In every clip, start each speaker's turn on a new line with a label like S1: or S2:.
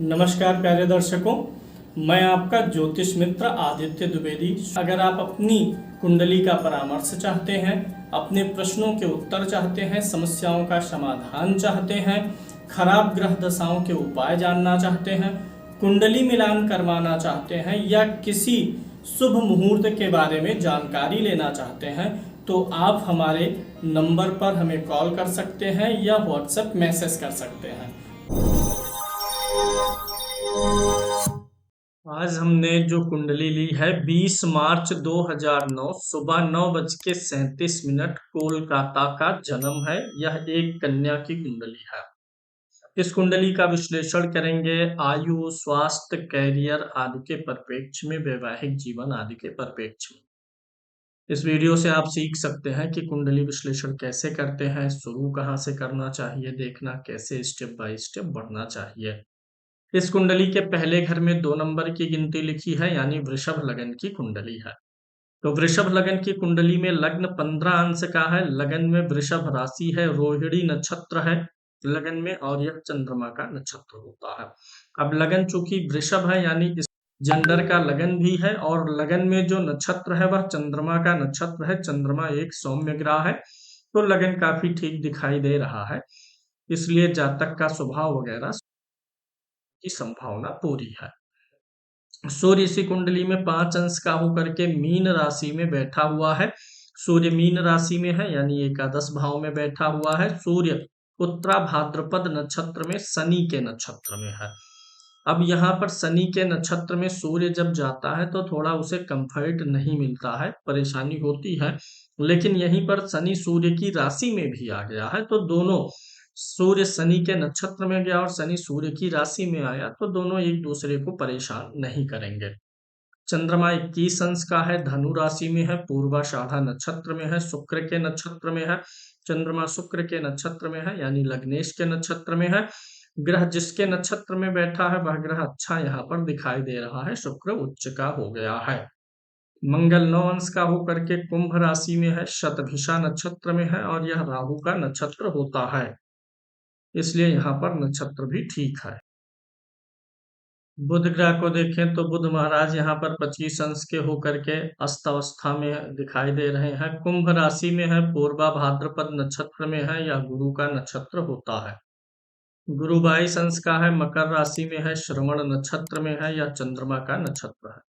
S1: नमस्कार प्यारे दर्शकों, मैं आपका ज्योतिष मित्र आदित्य द्विवेदी। अगर आप अपनी कुंडली का परामर्श चाहते हैं, अपने प्रश्नों के उत्तर चाहते हैं, समस्याओं का समाधान चाहते हैं, खराब ग्रह दशाओं के उपाय जानना चाहते हैं, कुंडली मिलान करवाना चाहते हैं या किसी शुभ मुहूर्त के बारे में जानकारी लेना चाहते हैं, तो आप हमारे नंबर पर हमें कॉल कर सकते हैं या व्हाट्सएप मैसेज कर सकते हैं। आज हमने जो कुंडली ली है 20 मार्च 2009 सुबह 9:37 कोलकाता का जन्म है। यह एक कन्या की कुंडली है। इस कुंडली का विश्लेषण करेंगे आयु, स्वास्थ्य, कैरियर आदि के परिप्रेक्ष्य में, वैवाहिक जीवन आदि के परिप्रेक्ष्य में। इस वीडियो से आप सीख सकते हैं कि कुंडली विश्लेषण कैसे करते हैं, शुरू कहाँ से करना चाहिए, देखना कैसे स्टेप बाय स्टेप बढ़ना चाहिए। इस कुंडली के पहले घर में 2 नंबर की गिनती लिखी है, यानी वृषभ लगन की कुंडली है। तो वृषभ लगन की कुंडली में लग्न 15 अंश का है, लगन में वृषभ राशि है, रोहिणी नक्षत्र है लगन में, और यह चंद्रमा का नक्षत्र होता है। अब लगन चूंकि वृषभ है, यानी इस जेंडर का लगन भी है, और लगन में जो नक्षत्र है वह चंद्रमा का नक्षत्र है। चंद्रमा एक सौम्य ग्रह है, तो लगन काफी ठीक दिखाई दे रहा है, इसलिए जातक का स्वभाव वगैरह की संभावना पूरी है। सूर्य इसी कुंडली में 5 अंश का होकर के मीन राशि में बैठा हुआ है। सूर्य मीन राशि में है, यानी एकादश भाव में बैठा हुआ है। सूर्य उत्तरा भाद्रपद नक्षत्र में शनि के नक्षत्र में है। अब यहाँ पर शनि के नक्षत्र में सूर्य जब जाता है तो थोड़ा उसे कंफर्ट नहीं मिलता है, परेशानी होती है, लेकिन यहीं पर शनि सूर्य की राशि में भी आ गया है, तो दोनों, सूर्य शनि के नक्षत्र में गया और शनि सूर्य की राशि में आया, तो दोनों एक दूसरे को परेशान नहीं करेंगे। चंद्रमा 21 अंश का है, धनु राशि में है, पूर्वाषाढ़ा नक्षत्र में है, शुक्र के नक्षत्र में है। चंद्रमा शुक्र के नक्षत्र में है, यानी लग्नेश के नक्षत्र में है। ग्रह जिसके नक्षत्र में बैठा है वह ग्रह अच्छा यहाँ पर दिखाई दे रहा है, शुक्र उच्च का हो गया है। मंगल 9 अंश का होकर के कुंभ राशि में है, शतभिषा नक्षत्र में है, और यह राहु का नक्षत्र होता है, इसलिए यहाँ पर नक्षत्र भी ठीक है। बुध ग्रह को देखें तो बुध महाराज यहाँ पर 25 अंश के होकर के अस्त अवस्था में दिखाई दे रहे हैं। कुंभ राशि में है, पूर्वा भाद्रपद नक्षत्र में है, यह गुरु का नक्षत्र होता है। गुरु 22 अंश का है, मकर राशि में है, श्रवण नक्षत्र में है, यह चंद्रमा का नक्षत्र है।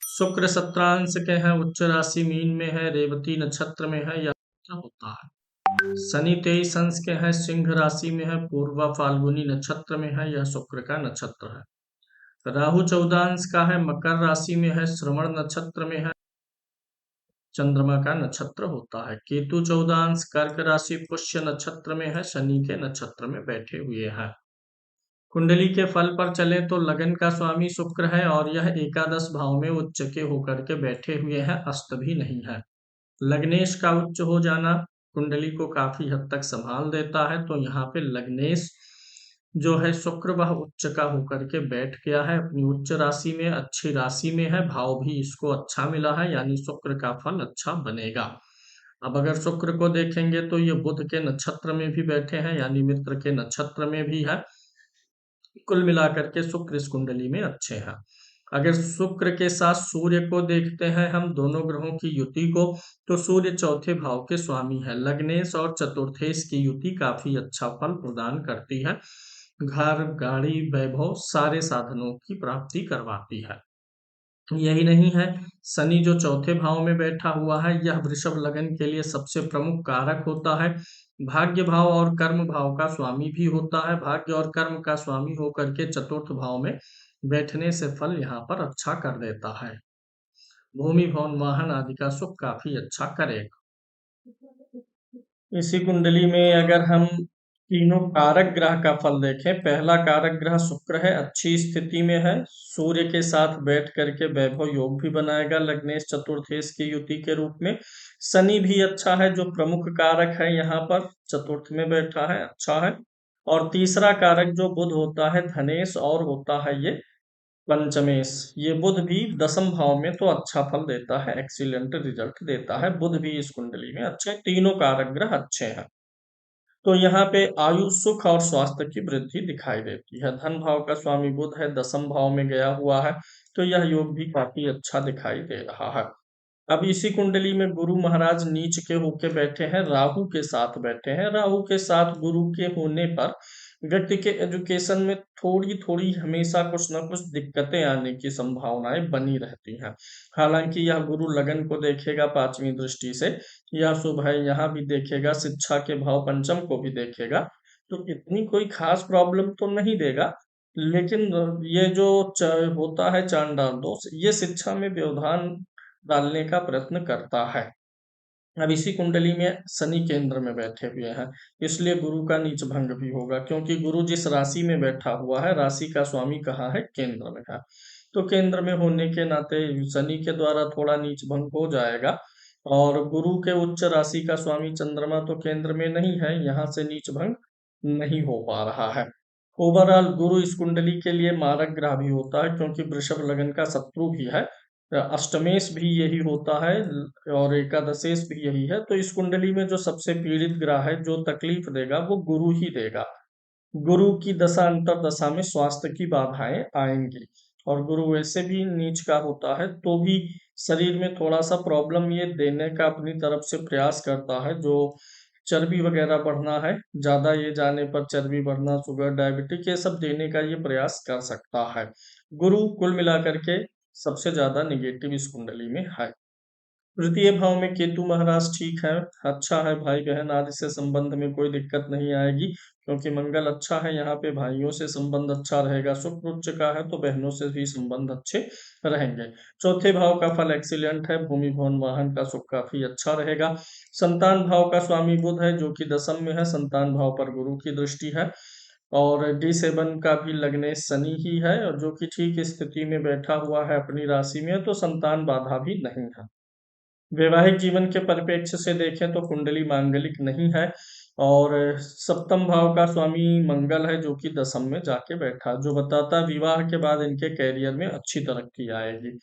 S1: शुक्र 17 अंश के हैं, उच्च राशि मीन में है, रेवती नक्षत्र में है, यह होता है। शनि 23 अंश के हैं, सिंह राशि में है, पूर्वा फाल्गुनी नक्षत्र में है, यह शुक्र का नक्षत्र है। राहु 14 अंश का है, मकर राशि में है, श्रवण नक्षत्र में है, चंद्रमा का नक्षत्र होता है। केतु 14 अंश कर्क राशि पुष्य नक्षत्र में है, शनि के नक्षत्र में बैठे हुए हैं। कुंडली के फल पर चले तो लगन का स्वामी शुक्र है, और यह एकादश भाव में उच्च के होकर के बैठे हुए हैं, अस्त भी नहीं है। लग्नेश का उच्च हो जाना कुंडली को काफी हद तक संभाल देता है, तो यहाँ पे लग्नेश जो है शुक्र वह उच्च का होकर के बैठ गया है, अपनी उच्च राशि में, अच्छी राशि में है, भाव भी इसको अच्छा मिला है, यानी शुक्र का फल अच्छा बनेगा। अब अगर शुक्र को देखेंगे तो ये बुध के नक्षत्र में भी बैठे हैं, यानी मित्र के नक्षत्र में भी है। कुल मिलाकर के शुक्र इस कुंडली में अच्छे हैं। अगर शुक्र के साथ सूर्य को देखते हैं हम, दोनों ग्रहों की युति को, तो सूर्य चौथे भाव के स्वामी है। लग्नेश और चतुर्थेश की युति काफी अच्छा फल प्रदान करती है, घर, गाड़ी, वैभव सारे साधनों की प्राप्ति करवाती है। यही नहीं है, शनि जो चौथे भाव में बैठा हुआ है, यह वृषभ लगन के लिए सबसे प्रमुख कारक होता है। भाग्य भाव और कर्म भाव का स्वामी भी होता है। भाग्य और कर्म का स्वामी होकर के चतुर्थ भाव में बैठने से फल यहाँ पर अच्छा कर देता है। भूमि, भवन, वाहन आदि का सुख काफी अच्छा करेगा। इसी कुंडली में अगर हम तीनों कारक ग्रह का फल देखें, पहला कारक ग्रह शुक्र है, अच्छी स्थिति में है, सूर्य के साथ बैठ करके वैभव योग भी बनाएगा लग्नेश चतुर्थेश की युति के रूप में। शनि भी अच्छा है, जो प्रमुख कारक है यहाँ पर चतुर्थ में बैठा है, अच्छा है। और तीसरा कारक जो बुध होता है धनेश, और होता है ये पंचमेश। ये बुध भी दसम भाव में तो अच्छा फल देता है, एक्सीलेंट रिजल्ट देता है। बुध भी इस कुंडली में अच्छे, तीनों कारक ग्रह अच्छे हैं। तो यहाँ पे आयु, सुख और स्वास्थ्य की वृद्धि दिखाई देती है। धन भाव का स्वामी बुध है, दसम भाव में गया हुआ है, तो यह योग भी काफी अच्छा दिखाई दे रहा है। अब इसी कुंडली में गुरु महाराज नीच के होके बैठे हैं, राहु के साथ बैठे हैं। राहु के साथ गुरु के होने पर व्यक्ति के एजुकेशन में थोड़ी थोड़ी हमेशा कुछ न कुछ दिक्कतें आने की संभावनाएं बनी रहती हैं। हालांकि यह गुरु लगन को देखेगा पांचवी दृष्टि से, यह शुभ है, यहाँ भी देखेगा, शिक्षा के भाव पंचम को भी देखेगा, तो इतनी कोई खास प्रॉब्लम तो नहीं देगा। लेकिन ये जो होता है चांडाल दोष, ये शिक्षा में व्यवधान डालने का प्रयत्न करता है। अब इसी कुंडली में शनि केंद्र में बैठे हुए हैं, इसलिए गुरु का नीच भंग भी होगा, क्योंकि गुरु जिस राशि में बैठा हुआ है, राशि का स्वामी कहाँ है, केंद्र में है। तो केंद्र में होने के नाते शनि के द्वारा थोड़ा नीच भंग हो जाएगा। और गुरु के उच्च राशि का स्वामी चंद्रमा तो केंद्र में नहीं है, यहाँ से नीच भंग नहीं हो पा रहा है। ओवरऑल गुरु इस कुंडली के लिए मारक ग्रह भी होता है, क्योंकि वृषभ लगन का शत्रु भी है। अष्टमेश भी यही होता है और एकादशेश भी यही है। तो इस कुंडली में जो सबसे पीड़ित ग्रह है, जो तकलीफ देगा, वो गुरु ही देगा। गुरु की दशा अंतर दशा में स्वास्थ्य की बाधाएं आएंगी, और गुरु वैसे भी नीच का होता है, तो भी शरीर में थोड़ा सा प्रॉब्लम ये देने का अपनी तरफ से प्रयास करता है। जो चर्बी वगैरह बढ़ना है, ज्यादा ये जाने पर चर्बी बढ़ना, शुगर, डायबिटिक, ये सब देने का ये प्रयास कर सकता है। गुरु कुल मिलाकर के सबसे ज्यादा निगेटिव इस कुंडली में है। तृतीय भाव में केतु महाराज ठीक है, अच्छा है, भाई बहन आदि से संबंध में कोई दिक्कत नहीं आएगी, क्योंकि मंगल अच्छा है, यहाँ पे भाइयों से संबंध अच्छा रहेगा। शुक्र उच्च का है, तो बहनों से भी संबंध अच्छे रहेंगे। चौथे भाव का फल एक्सीलेंट है, भूमि भवन वाहन का सुख काफी अच्छा रहेगा। संतान भाव का स्वामी बुध है, जो कि दशम में है, संतान भाव पर गुरु की दृष्टि है। और D7 का भी लगने शनि ही है, और जो कि ठीक स्थिति में बैठा हुआ है अपनी राशि में, तो संतान बाधा भी नहीं है। वैवाहिक जीवन के परिप्रेक्ष्य से देखें तो कुंडली मांगलिक नहीं है, और सप्तम भाव का स्वामी मंगल है, जो कि दशम में जाके बैठा, जो बताता है विवाह के बाद इनके कैरियर में अच्छी तरक्की आएगी,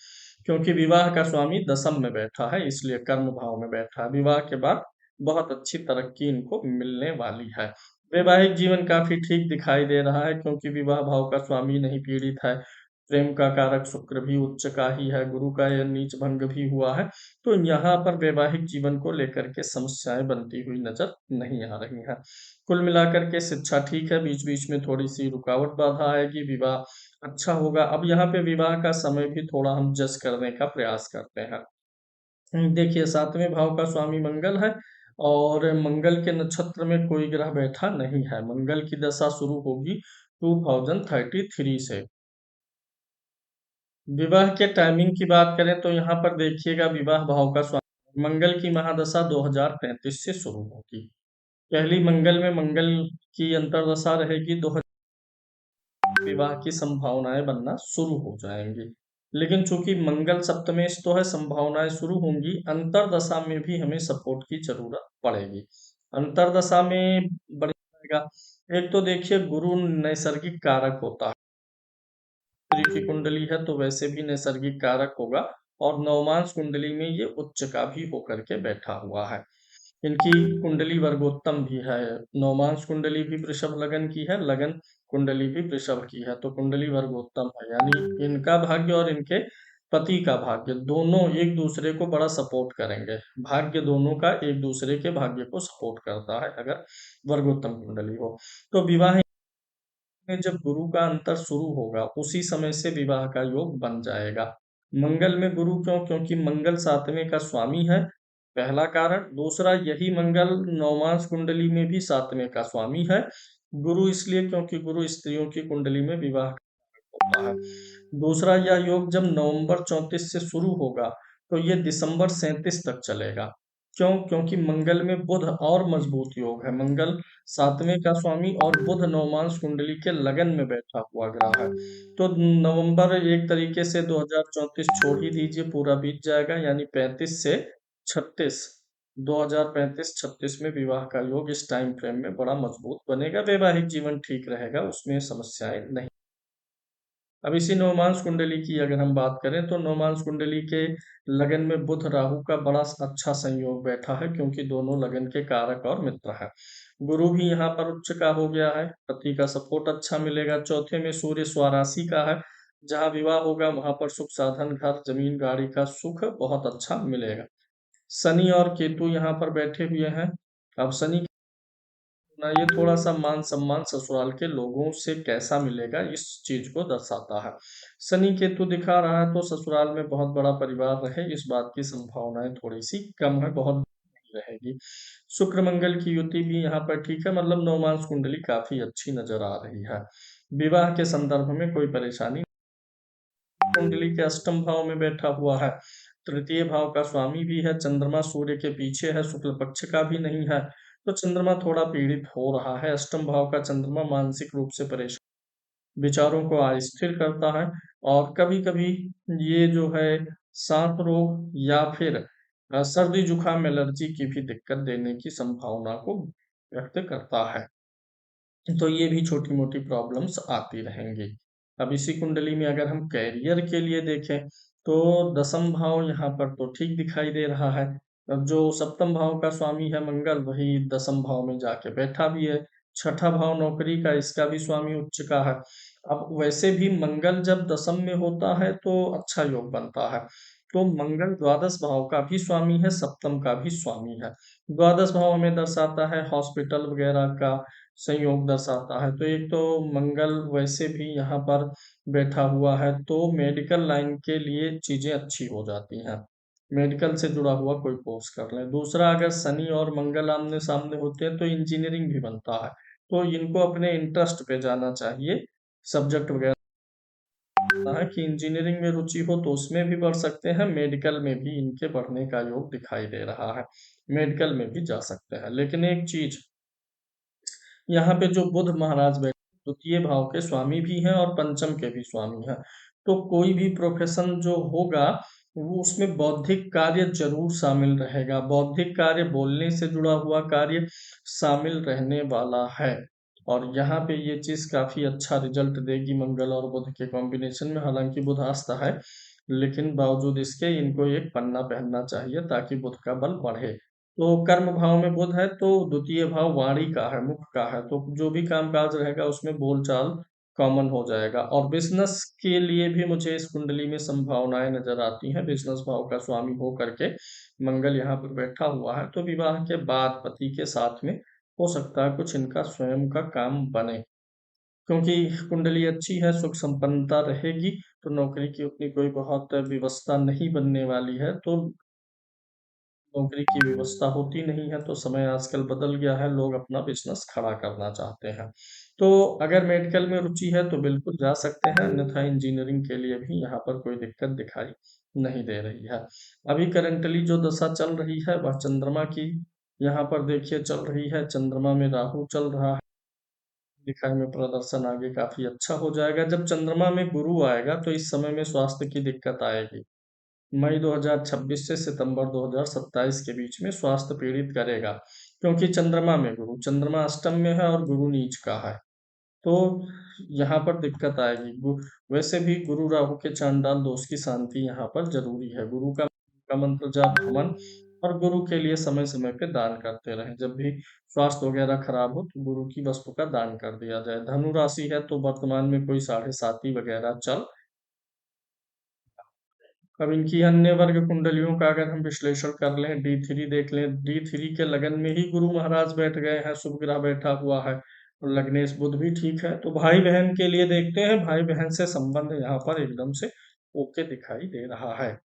S1: क्योंकि विवाह का स्वामी दशम में बैठा है, इसलिए कर्म भाव में बैठा है। विवाह के बाद बहुत अच्छी तरक्की इनको मिलने वाली है। वैवाहिक जीवन काफी ठीक दिखाई दे रहा है, क्योंकि विवाह भाव का स्वामी नहीं पीड़ित है। प्रेम का कारक शुक्र भी उच्च का ही है, गुरु का यह नीच भंग भी हुआ है, तो यहाँ पर वैवाहिक जीवन को लेकर के समस्याएं बनती हुई नजर नहीं आ रही हैं। कुल मिलाकर के शिक्षा ठीक है, बीच बीच में थोड़ी सी रुकावट बाधा आएगी, विवाह अच्छा होगा। अब यहाँ पे विवाह का समय भी थोड़ा हम जज करने का प्रयास करते हैं। देखिए, सातवें भाव का स्वामी मंगल है, और मंगल के नक्षत्र में कोई ग्रह बैठा नहीं है। मंगल की दशा शुरू होगी 2033 से। विवाह के टाइमिंग की बात करें तो यहाँ पर देखिएगा, विवाह भाव का स्वामी मंगल की महादशा 2035 से शुरू होगी। पहली मंगल में मंगल की अंतर्दशा रहेगी, 2000 विवाह की संभावनाएं बनना शुरू हो जाएंगी। लेकिन चूंकि मंगल सप्तमेश तो है, संभावनाएं शुरू होंगी, अंतर्दशा में भी हमें सपोर्ट की जरूरत पड़ेगी। अंतर्दशा में बढ़ेगा। एक तो देखिए, गुरु नैसर्गिक कारक होता है, स्त्री की कुंडली है तो वैसे भी नैसर्गिक कारक होगा, और नवमांश कुंडली में ये उच्च का भी होकर के बैठा हुआ है। इनकी कुंडली वर्गोत्तम भी है। नवमांश कुंडली भी वृषभ लगन की है, लगन कुंडली भी वृषभ की है, तो कुंडली वर्गोत्तम है, यानी इनका भाग्य और इनके पति का भाग्य दोनों एक दूसरे को बड़ा सपोर्ट करेंगे। भाग्य दोनों का एक दूसरे के भाग्य को सपोर्ट करता है, अगर वर्गोत्तम कुंडली हो। तो विवाह में जब गुरु का अंतर शुरू होगा, उसी समय से विवाह का योग बन जाएगा। मंगल में गुरु क्यों? क्योंकि मंगल सातवें का स्वामी है, पहला कारण। दूसरा, यही मंगल नवमांश कुंडली में भी सातवें का स्वामी है। गुरु इसलिए क्योंकि गुरु स्त्रियों की कुंडली में विवाह होता है। दूसरा, यह योग जब नवंबर 34 से शुरू होगा, तो ये दिसंबर 37 तक चलेगा। क्यों? क्योंकि मंगल में बुध और मजबूत योग है। मंगल सातवें का स्वामी, और बुध नवमांश कुंडली के लगन में बैठा हुआ ग्रह है। तो नवंबर एक तरीके से 2034 छोड़ ही दीजिए, पूरा बीत जाएगा, यानी 35 से 36, 2035-36 में विवाह का योग इस टाइम फ्रेम में बड़ा मजबूत बनेगा। वैवाहिक जीवन ठीक रहेगा, उसमें समस्याएं नहीं। अब इसी नवमांश कुंडली की अगर हम बात करें तो नवमांश कुंडली के लगन में बुध राहु का बड़ा अच्छा संयोग बैठा है, क्योंकि दोनों लगन के कारक और मित्र हैं। गुरु भी यहाँ पर उच्च का हो गया है, पति का सपोर्ट अच्छा मिलेगा। चौथे में सूर्य स्वराशि का है, जहाँ विवाह होगा वहां पर सुख साधन, घर जमीन गाड़ी का सुख बहुत अच्छा मिलेगा। शनि और केतु यहाँ पर बैठे हुए हैं। अब शनि ना ये थोड़ा सा मान सम्मान ससुराल के लोगों से कैसा मिलेगा इस चीज को दर्शाता है। शनि केतु दिखा रहा है तो ससुराल में बहुत बड़ा परिवार रहे, इस बात की संभावनाएं थोड़ी सी कम है, बहुत नहीं रहेगी। शुक्र मंगल की युति भी यहाँ पर ठीक है, मतलब नवमांश कुंडली काफी अच्छी नजर आ रही है। विवाह के संदर्भ में कोई परेशानी। कुंडली के अष्टम भाव में बैठा हुआ है, तृतीय भाव का स्वामी भी है, चंद्रमा सूर्य के पीछे है, शुक्ल पक्ष का भी नहीं है, तो चंद्रमा थोड़ा पीड़ित हो रहा है। अष्टम भाव का चंद्रमा मानसिक रूप से परेशान, विचारों को अस्थिर करता है, और कभी कभी ये जो है सांस रोग या फिर सर्दी जुकाम एलर्जी की भी दिक्कत देने की संभावना को व्यक्त करता है। तो ये भी छोटी मोटी प्रॉब्लम्स आती रहेंगी। अब इसी कुंडली में अगर हम कैरियर के लिए देखें तो दसम भाव यहाँ पर तो ठीक दिखाई दे रहा है। अब जो सप्तम भाव का स्वामी है मंगल, वही दसम भाव में जाके बैठा भी है। छठा भाव नौकरी का, इसका भी स्वामी उच्च का है। अब वैसे भी मंगल जब दसम में होता है तो अच्छा योग बनता है। तो मंगल द्वादश भाव का भी स्वामी है, सप्तम का भी स्वामी है। द्वादश भाव हमें दर्शाता है हॉस्पिटल वगैरह का संयोग दर्शाता है। तो एक तो मंगल वैसे भी यहाँ पर बैठा हुआ है, तो मेडिकल लाइन के लिए चीजें अच्छी हो जाती हैं, मेडिकल से जुड़ा हुआ कोई कोर्स कर लें। दूसरा, अगर शनि और मंगल आमने सामने होते हैं तो इंजीनियरिंग भी बनता है, तो इनको अपने इंटरेस्ट पे जाना चाहिए। सब्जेक्ट वगैरह है कि इंजीनियरिंग में रुचि हो तो उसमें भी बढ़ सकते हैं, मेडिकल में भी इनके बढ़ने का योग दिखाई दे रहा है, मेडिकल में भी जा सकते हैं। लेकिन एक चीज, यहाँ पे जो बुध महाराज बैठे द्वितीय भाव के स्वामी भी हैं और पंचम के भी स्वामी हैं, तो कोई भी प्रोफेशन जो होगा वो उसमें बौद्धिक कार्य जरूर शामिल रहेगा, बौद्धिक कार्य बोलने से जुड़ा हुआ कार्य शामिल रहने वाला है। और यहाँ पे ये चीज काफी अच्छा रिजल्ट देगी मंगल और बुध के कॉम्बिनेशन में। हालांकि बुध आस्था है, लेकिन बावजूद इसके इनको एक पन्ना पहनना चाहिए ताकि बुध का बल बढ़े। तो कर्म भाव में बुध है तो द्वितीय भाव वाणी का है, मुख का है, तो जो भी कामकाज रहेगा उसमें बोलचाल कॉमन हो जाएगा। और बिजनेस के लिए भी मुझे इस कुंडली में संभावनाएं नजर आती हैं। बिजनेस भाव का स्वामी हो करके मंगल यहाँ पर बैठा हुआ है, तो विवाह के बाद पति के साथ में हो सकता है कुछ इनका स्वयं का काम बने, क्योंकि कुंडली अच्छी है, सुख संपन्नता रहेगी। तो नौकरी की उतनी कोई बहुत व्यवस्था नहीं बनने वाली है, तो नौकरी की व्यवस्था होती नहीं है, तो समय आजकल बदल गया है, लोग अपना बिजनेस खड़ा करना चाहते हैं। तो अगर मेडिकल में रुचि है तो बिल्कुल जा सकते हैं, अन्यथा इंजीनियरिंग के लिए भी यहाँ पर कोई दिक्कत दिखाई नहीं दे रही है। अभी करंटली जो दशा चल रही है वह चंद्रमा की यहाँ पर देखिए चल रही है, चंद्रमा में राहु चल रहा है, दिखाई में प्रदर्शन आगे काफी अच्छा हो जाएगा। जब चंद्रमा में गुरु आएगा तो इस समय में स्वास्थ्य की दिक्कत आएगी। मई 2026 से सितंबर 2027 के बीच में स्वास्थ्य पीड़ित करेगा, क्योंकि चंद्रमा में गुरु, चंद्रमा अष्टम में है और गुरु नीच का है, तो यहाँ पर दिक्कत आएगी। वैसे भी गुरु राहु के चांडाल दोष की शांति यहाँ पर जरूरी है। गुरु का मंत्र जाप हवन, और गुरु के लिए समय समय पे दान करते रहें। जब भी स्वास्थ्य वगैरह खराब हो तो गुरु की वस्तु का दान कर दिया जाए। धनु राशि है तो वर्तमान में कोई साढ़े साती वगैरह चल। अब इनकी अन्य वर्ग कुंडलियों का अगर हम विश्लेषण कर लें, D3 देख लें, D3 के लगन में ही गुरु महाराज बैठ गए हैं, शुभ ग्रह बैठा हुआ है, और लग्नेश बुध भी ठीक है। तो भाई बहन के लिए देखते हैं, भाई बहन से संबंध यहाँ पर एकदम से ओके दिखाई दे रहा है।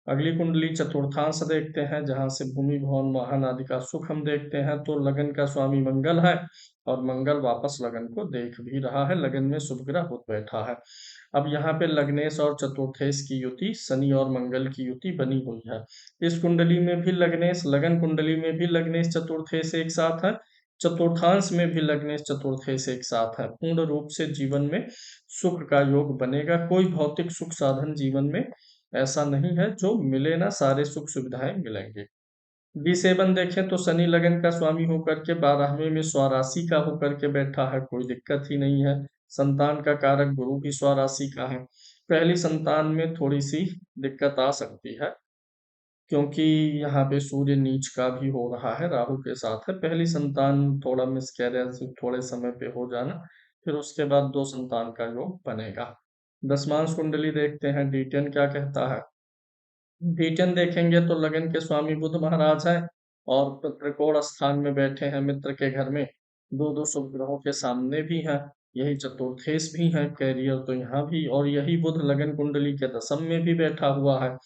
S1: अगली कुंडली चतुर्थांश देखते हैं, जहां से भूमि भवन वाहन आदि का सुख हम देखते हैं। तो लगन का स्वामी मंगल है, और मंगल वापस लगन को देख भी रहा है, लगन में शुभ ग्रह बुध बैठा है। अब यहाँ पे लग्नेश और चतुर्थेश की युति, शनि और मंगल की युति बनी हुई है। इस कुंडली में भी लग्नेश, लगन कुंडली में भी लग्नेश चतुर्थेश एक साथ है, चतुर्थांश में भी लग्नेश चतुर्थेश एक साथ है। पूर्ण रूप से जीवन में सुख का योग बनेगा। कोई भौतिक सुख साधन जीवन में ऐसा नहीं है जो मिले ना, सारे सुख सुविधाएं मिलेंगे। D7 देखें तो शनि लगन का स्वामी होकर के 12वें में स्वराशि का होकर के बैठा है, कोई दिक्कत ही नहीं है। संतान का कारक गुरु भी स्वराशि का है। पहली संतान में थोड़ी सी दिक्कत आ सकती है, क्योंकि यहाँ पे सूर्य नीच का भी हो रहा है, राहु के साथ है। पहली संतान थोड़ा मिसकैरेज थोड़े समय पे हो जाना, फिर उसके बाद दो संतान का योग बनेगा। दशमांश कुंडली देखते हैं, D10 क्या कहता है। D10 देखेंगे तो लगन के स्वामी बुध महाराज है और त्रिकोण स्थान में बैठे हैं मित्र के घर में। दो दो शुभ ग्रहों के सामने भी हैं, यही चतुर्थेश भी है, कैरियर तो यहाँ भी, और यही बुध लगन कुंडली के दशम में भी बैठा हुआ है,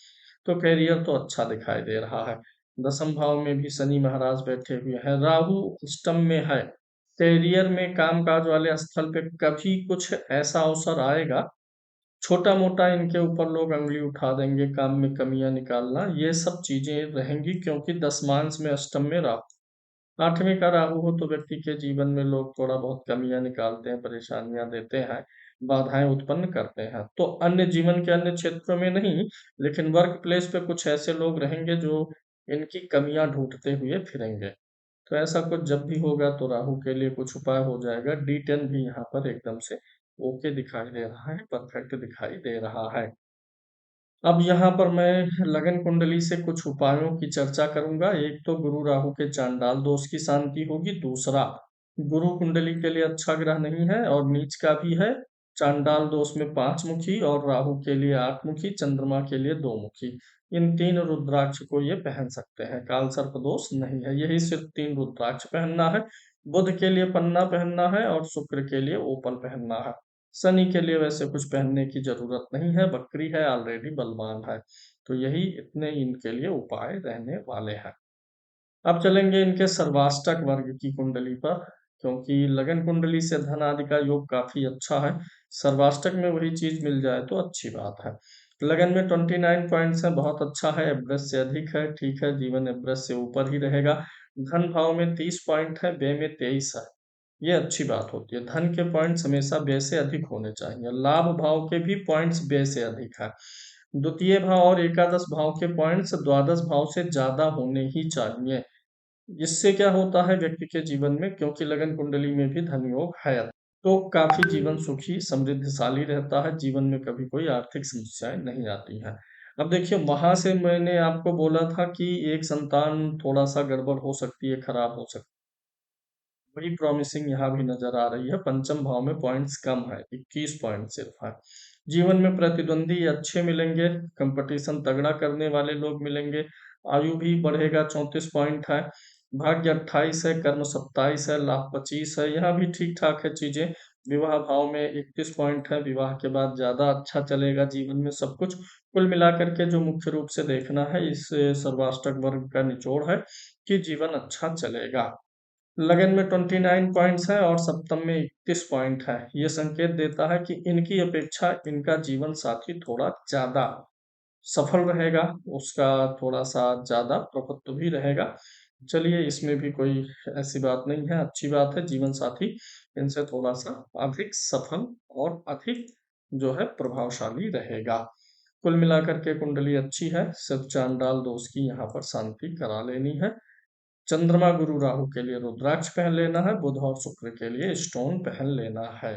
S1: तो कैरियर तो अच्छा दिखाई दे रहा है। दशम भाव में भी शनि महाराज बैठे हुए हैं, राहु अष्टम में है। कैरियर में कामकाज वाले स्थल पे कभी कुछ ऐसा अवसर आएगा, छोटा मोटा इनके ऊपर लोग अंगली उठा देंगे, काम में कमियां निकालना, ये सब चीजें रहेंगी, क्योंकि दशमांश में अष्टम में राहु। आठवीं का राहु हो तो व्यक्ति के जीवन में लोग थोड़ा बहुत कमियां निकालते हैं, परेशानियां देते हैं, बाधाएं उत्पन्न करते हैं। तो अन्य जीवन के अन्य क्षेत्रों में नहीं, लेकिन वर्क प्लेस पे कुछ ऐसे लोग रहेंगे जो इनकी कमियां ढूंढते हुए फिरेंगे। तो ऐसा कुछ जब भी होगा तो राहु के लिए कुछ उपाय हो जाएगा। D10 भी यहाँ पर एकदम से ओके दिखाई दे रहा है, परफेक्ट दिखाई दे रहा है। अब यहाँ पर मैं लगन कुंडली से कुछ उपायों की चर्चा करूंगा। एक तो गुरु राहु के चांडाल दोष की शांति होगी। दूसरा, गुरु कुंडली के लिए अच्छा ग्रह नहीं है और नीच का भी है। चांडाल दोष में 5 मुखी और राहु के लिए 8 मुखी, चंद्रमा के लिए 2 मुखी। इन 3 रुद्राक्ष को ये पहन सकते हैं, काल सर्प दोष नहीं है। यही सिर्फ 3 रुद्राक्ष पहनना है। बुध के लिए पन्ना पहनना है और शुक्र के लिए ओपल पहनना है। शनि के लिए वैसे कुछ पहनने की जरूरत नहीं है, बकरी है, ऑलरेडी बलवान है। तो यही इतने इनके लिए उपाय रहने वाले हैं। अब चलेंगे इनके सर्वाष्टक वर्ग की कुंडली पर, क्योंकि लगन कुंडली से धन आदि का योग काफी अच्छा है। सर्वाष्टक में वही चीज मिल जाए तो अच्छी बात है। लगन में 29 पॉइंट्स है, बहुत अच्छा है, एवरेज से अधिक है, ठीक है, जीवन एवरेज से ऊपर ही रहेगा। धन भाव में 30 पॉइंट है, व्यय में 23 है, ये अच्छी बात होती है। धन के पॉइंट्स हमेशा व्यय से अधिक होने चाहिए। लाभ भाव के भी पॉइंट्स व्यय से अधिक है। द्वितीय भाव और एकादश भाव के पॉइंट्स द्वादश भाव से ज्यादा होने ही चाहिए। इससे क्या होता है व्यक्ति के जीवन में, क्योंकि लगन कुंडली में भी धन योग है, तो काफी जीवन सुखी समृद्धशाली रहता है, जीवन में कभी कोई आर्थिक समस्याएं नहीं आती हैं। अब देखिए, वहां से मैंने आपको बोला था कि एक संतान थोड़ा सा गड़बड़ हो सकती है, खराब हो सकती है, वही प्रॉमिसिंग यहाँ भी नजर आ रही है। पंचम भाव में पॉइंट्स कम है, 21 पॉइंट सिर्फ है। जीवन में प्रतिद्वंदी अच्छे मिलेंगे, कंपटीशन तगड़ा करने वाले लोग मिलेंगे। आयु भी बढ़ेगा, 34 पॉइंट है। भाग्य 28 है, कर्म 27 है, लाभ 25 है, यहाँ भी ठीक ठाक है चीजें। विवाह भाव में 31 पॉइंट है, विवाह के बाद ज्यादा अच्छा चलेगा जीवन में सब कुछ। कुल मिलाकर के जो मुख्य रूप से देखना है इस सर्वाष्टक वर्ग का निचोड़ है कि जीवन अच्छा चलेगा। लगन में 29 पॉइंट्स है और सप्तम में 31 पॉइंट है। ये संकेत देता है कि इनकी अपेक्षा इनका जीवन साथी थोड़ा ज्यादा सफल रहेगा, उसका थोड़ा सा ज्यादा प्रभुत्व भी रहेगा। चलिए, इसमें भी कोई ऐसी बात नहीं है, अच्छी बात है। जीवन साथी इनसे थोड़ा सा अधिक सफल और अधिक जो है प्रभावशाली रहेगा। कुल मिलाकर के कुंडली अच्छी है, सिर्फ चांडाल दोष की यहाँ पर शांति करा लेनी है। चंद्रमा गुरु राहु के लिए रुद्राक्ष पहन लेना है, बुध और शुक्र के लिए स्टोन पहन लेना है।